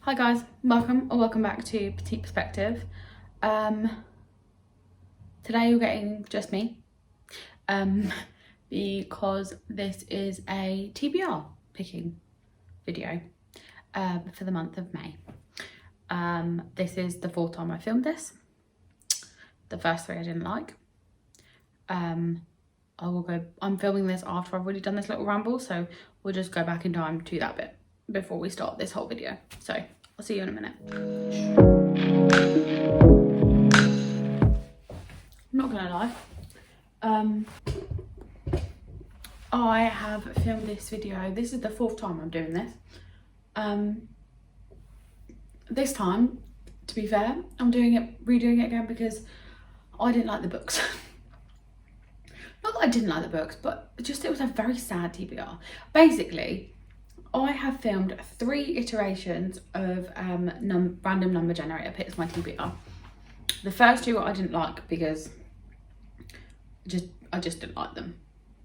Hi guys, welcome back to Petite Perspective. Today you're getting just me, because this is a TBR picking video for the month of May. This is the fourth time I filmed this. The first three I didn't like. I'm filming this after I've already done this little ramble, so we'll just go back in time to that bit before we start this whole video. So I'll see you in a minute. I'm not gonna lie, I have filmed this video. This is the fourth time I'm doing this. This time, to be fair, I'm redoing it again because I didn't like the books. Not that I didn't like the books, but just it was a very sad TBR. Basically, I have filmed 3 iterations of random number generator picks my TBR. The first 2 I didn't like because I just didn't like them.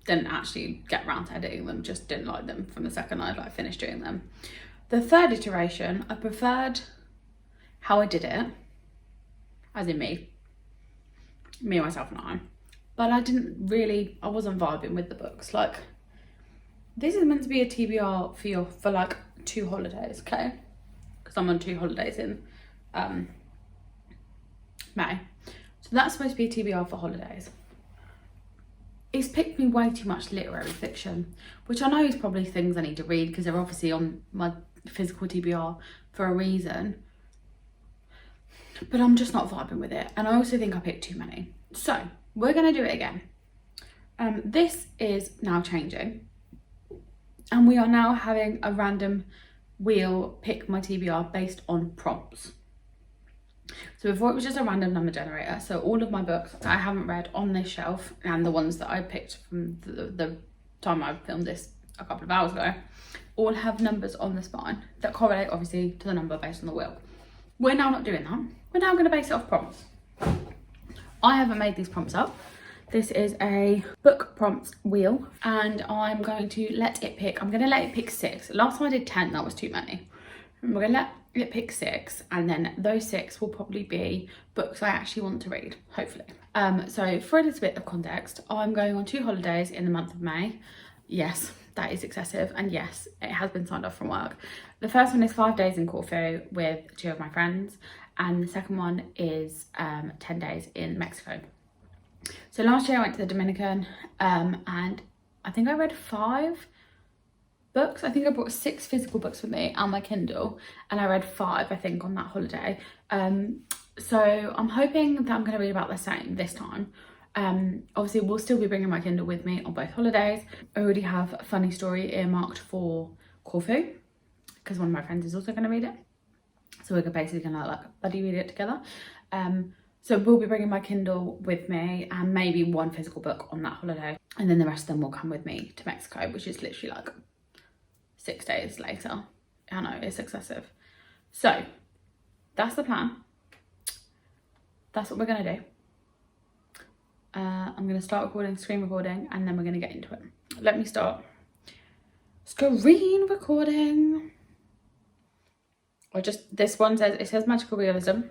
Didn't actually get around to editing them, just didn't like them from the second I finished doing them. The third iteration, I preferred how I did it, as in me, myself and I. But I wasn't vibing with the books. Like, this is meant to be a TBR for like 2 holidays, okay? Because I'm on 2 holidays in May. So that's supposed to be a TBR for holidays. It's picked me way too much literary fiction, which I know is probably things I need to read because they're obviously on my physical TBR for a reason. But I'm just not vibing with it. And I also think I picked too many. So we're going to do it again. This is now changing. And we are now having a random wheel pick my TBR based on prompts. So before it was just a random number generator. So all of my books that I haven't read on this shelf and the ones that I picked from the time I filmed this a couple of hours ago, all have numbers on the spine that correlate obviously to the number based on the wheel. We're now not doing that. We're now going to base it off prompts. I haven't made these prompts up. This is a book prompts wheel and I'm going to let it pick. I'm going to let it pick 6. Last time I did 10, that was too many. We're going to let it pick 6 and then those 6 will probably be books I actually want to read, hopefully. So for a little bit of context, I'm going on 2 holidays in the month of May. Yes, that is excessive, and yes, it has been signed off from work. The first one is 5 days in Corfu with 2 of my friends, and the second one is 10 days in Mexico. So last year I went to the Dominican and I think I read 5 books. I think I brought 6 physical books with me and my Kindle, and I read 5 I think on that holiday. So I'm hoping that I'm going to read about the same this time. Obviously we'll still be bringing my Kindle with me on both holidays. I already have a funny story earmarked for Corfu because one of my friends is also going to read it. So we're basically going to like buddy read it together. So we'll be bringing my Kindle with me and maybe 1 physical book on that holiday. And then the rest of them will come with me to Mexico, which is literally like 6 days later. I know, it's excessive. So that's the plan. That's what we're going to do. I'm going to start recording, screen recording, and then we're going to get into it. Let me start screen recording. This one says magical realism.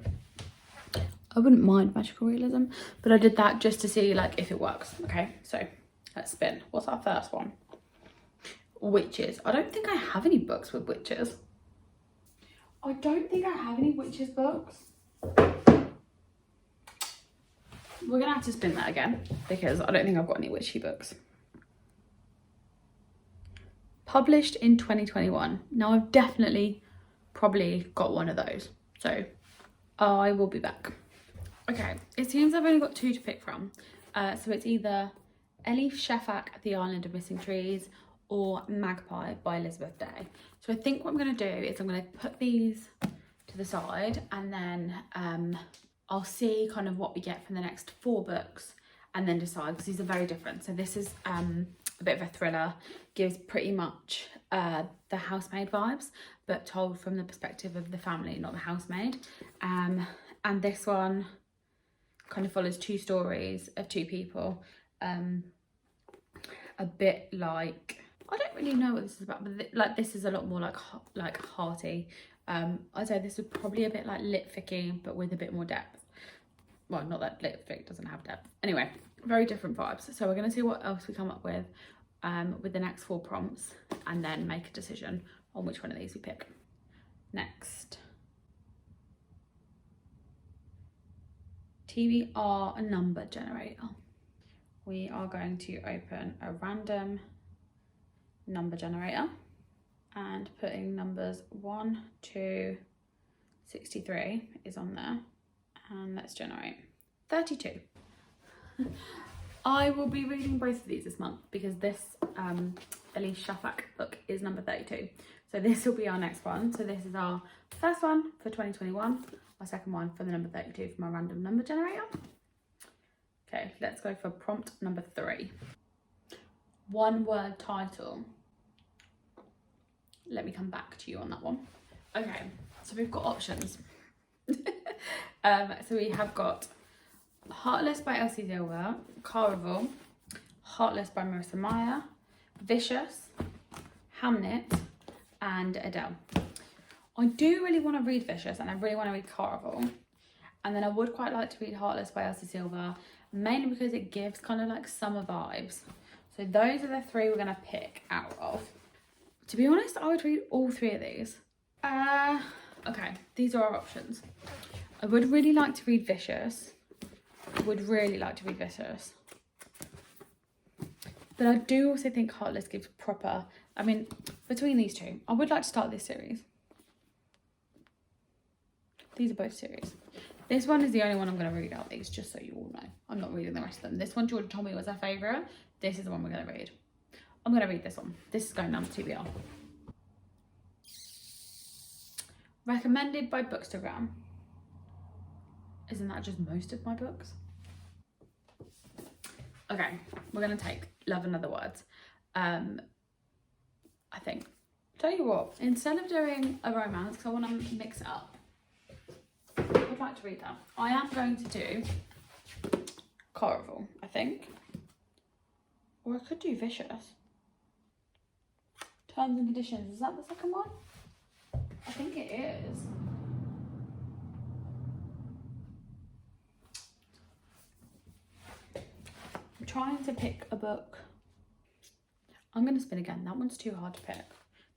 I wouldn't mind magical realism, but I did that just to see like if it works. Okay, so let's spin. What's our first one? Witches. I don't think I have any books with witches. I don't think I have any witches books. We're gonna have to spin that again because I don't think I've got any witchy books. Published in 2021. Now I've definitely probably got one of those, so I will be back. Okay, it seems I've only got 2 to pick from. So it's either Elif Shafak, The Island of Missing Trees, or Magpie by Elizabeth Day. So I think what I'm going to do is I'm going to put these to the side and then I'll see kind of what we get from the next 4 books and then decide, because these are very different. So this is a bit of a thriller, gives pretty much the housemaid vibes, but told from the perspective of the family, not the housemaid. And this one kind of follows 2 stories of 2 people, a bit like, I don't really know what this is about, but like this is a lot more like hearty, I'd say this is probably a bit like Lit Ficky, but with a bit more depth. Well, not that Lit Fic doesn't have depth. Anyway, very different vibes. So we're going to see what else we come up with the next 4 prompts, and then make a decision on which one of these we pick. Next. TBR number generator. We are going to open a random number generator and putting numbers 1 to 63 is on there, and let's generate 32. I will be reading both of these this month because this Elise Shafak book is number 32. So this will be our next one. So this is our first one for 2021, our second one for the number 32 from our random number generator. Okay, let's go for prompt number 3. One word title. Let me come back to you on that one. Okay, so we've got options. So we have got Heartless by Elsie Silver, Carnival, Heartless by Marissa Meyer, Vicious, Hamnet, and Adele. I do really want to read Vicious, and I really want to read Carnival. And then I would quite like to read Heartless by Elsie Silver, mainly because it gives kind of like summer vibes. So those are the 3 we're going to pick out of. To be honest, I would read all 3 of these. Okay, these are our options. I would really like to read Vicious. I would really like to read Vicious. But I do also think Heartless gives proper... I mean, between these 2, I would like to start this series. These are both series. This one is the only one I'm going to read out these, just so you all know. I'm not reading the rest of them. This one Georgia told me was her favourite. This is the one we're going to read. I'm going to read this one. This is going down to TBR. Recommended by Bookstagram. Isn't that just most of my books? Okay, we're going to take Love and Other Words. I think. Tell you what, instead of doing a romance, because I want to mix it up, I would like to read that. I am going to do Carnival, I think. Or I could do Vicious. Terms and Conditions, is that the second one? I think it is. I'm trying to pick a book. I'm going to spin again. That one's too hard to pick.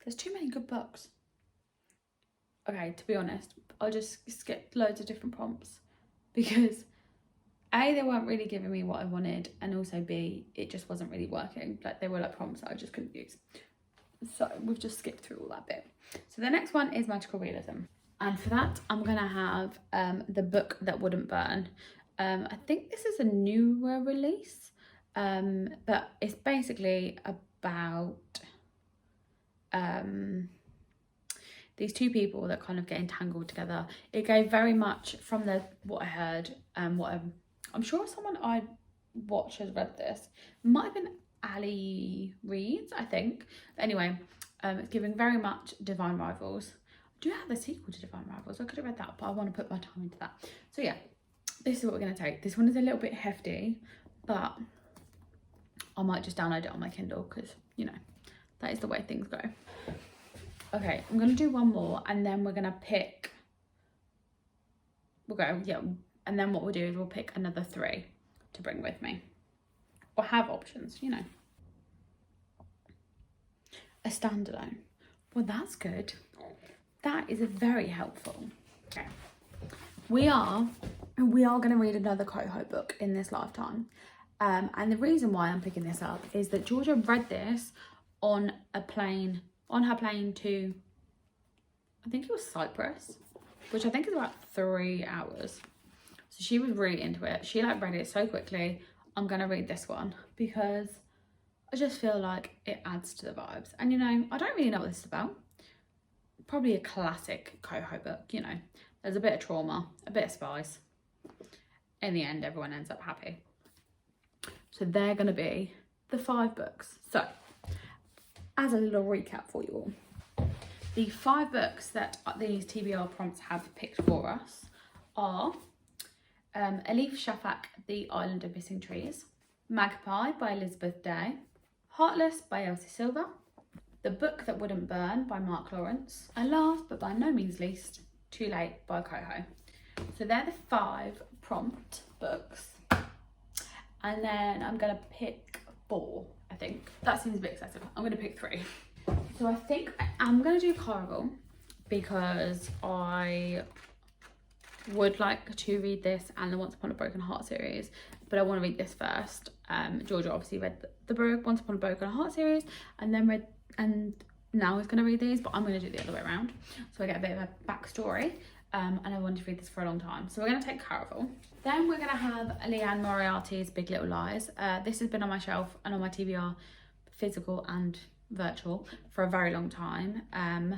There's too many good books. Okay, to be honest, I just skipped loads of different prompts because A, they weren't really giving me what I wanted, and also B, it just wasn't really working. Like, they were like prompts that I just couldn't use. So we've just skipped through all that bit. So the next one is magical realism. And for that, I'm going to have The Book That Wouldn't Burn. I think this is a newer release, but it's basically about these 2 people that kind of get entangled together. It gave very much from what I heard, I'm sure someone I watch has read this. It might have been Ali Reads, I think. But anyway, it's giving very much Divine Rivals. I do have the sequel to Divine Rivals. I could have read that, but I want to put my time into that. So yeah, this is what we're going to take. This one is a little bit hefty, but I might just download it on my Kindle because, you know, that is the way things go. Okay, I'm going to do one more, and then we're going to pick... and then what we'll do is we'll pick another 3 to bring with me. Or have options, you know. A standalone. Well, that's good. That is very helpful. Okay. We are going to read another Coho book in this lifetime. And the reason why I'm picking this up is that Georgia read this on her plane to, I think it was Cyprus, which I think is about 3 hours. So she was really into it. She like read it so quickly. I'm going to read this one because I just feel like it adds to the vibes. And, you know, I don't really know what this is about. Probably a classic Coho book, you know. There's a bit of trauma, a bit of spice. In the end, everyone ends up happy. So they're going to be the 5 books. So, as a little recap for you all, the 5 books that these TBR prompts have picked for us are Elif Shafak, The Island of Missing Trees, Magpie by Elizabeth Day, Heartless by Elsie Silver, The Book That Wouldn't Burn by Mark Lawrence, and last but by no means least, Too Late by Coho. So they're the 5 prompt books, and then I'm gonna pick 4, I think. That seems a bit excessive. I'm gonna pick 3. So I think I'm gonna do Carnival because I would like to read this and the Once Upon a Broken Heart series, but I want to read this first. Georgia obviously read the Once Upon a Broken Heart series and then now he's going to read these, but I'm going to do it the other way around, so I get a bit of a backstory. And I wanted to read this for a long time, so we're going to take Caraval. Then we're going to have Leanne Moriarty's Big Little Lies. This has been on my shelf and on my TBR, physical and virtual, for a very long time.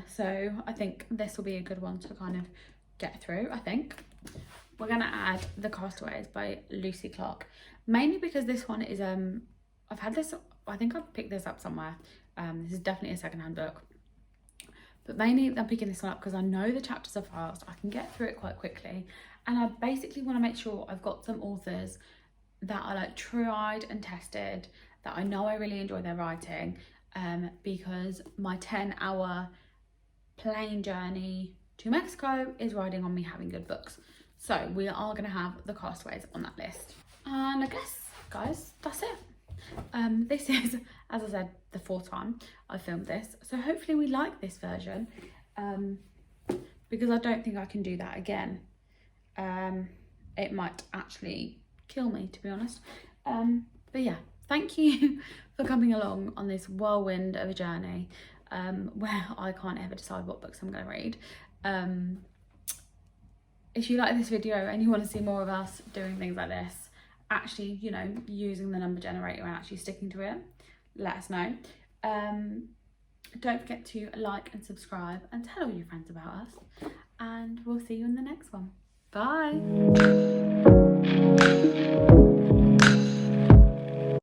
So I think this will be a good one to kind of get through. I think we're going to add The Castaways by Lucy Clark, mainly because this one is I've had this, I think I've picked this up somewhere. This is definitely a secondhand book, but mainly I'm picking this one up because I know the chapters are fast, I can get through it quite quickly, and I basically want to make sure I've got some authors that are like tried and tested, that I know I really enjoy their writing, because my 10-hour plane journey to Mexico is riding on me having good books. So we are going to have The Castaways on that list. And I guess, guys, that's it. This is, as I said, the 4th time I filmed this, so hopefully we like this version, because I don't think I can do that again. It might actually kill me, to be honest. But yeah, thank you for coming along on this whirlwind of a journey, where I can't ever decide what books I'm going to read. If you like this video and you want to see more of us doing things like this, actually, you know, using the number generator and actually sticking to it, let us know. Don't forget to like and subscribe and tell all your friends about us, and we'll see you in the next one. Bye.